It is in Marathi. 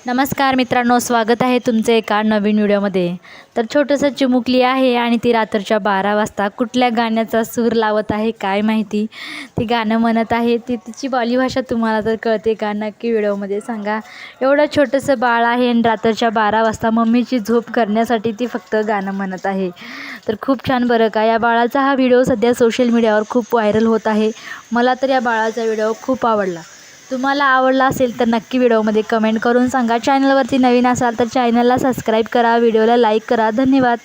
नमस्कार मित्रांनो, स्वागत आहे तुमचे एका नवीन व्हिडिओमध्ये। तर छोटंसं चिमुकली आहे आणि ती रात्रीच्या 12 वाजता कुठल्या गाण्याचा सूर लावत आहे काय माहिती। ती गाणं म्हणत आहे, ती तिची बोलीभाषा तुम्हाला तर कळते का नक्की व्हिडिओमध्ये सांगा। एवढं छोटंसं बाळ आहे आणि रात्रीच्या 12 वाजता मम्मीची झोप करण्यासाठी ती फक्त गाणं म्हणत आहे। तर खूप छान बरं का। या बाळाचा हा व्हिडिओ सध्या सोशल मीडियावर खूप व्हायरल होत आहे। मला तर या बाळाचा व्हिडिओ खूप आवडला। तुम्हाला आवडला असेल तर नक्की व्हिडिओमध्ये कमेंट करून सांगा। चॅनलवरती नवीन असाल तर चॅनलला सबस्क्राईब करा, व्हिडिओला लाईक करा। धन्यवाद।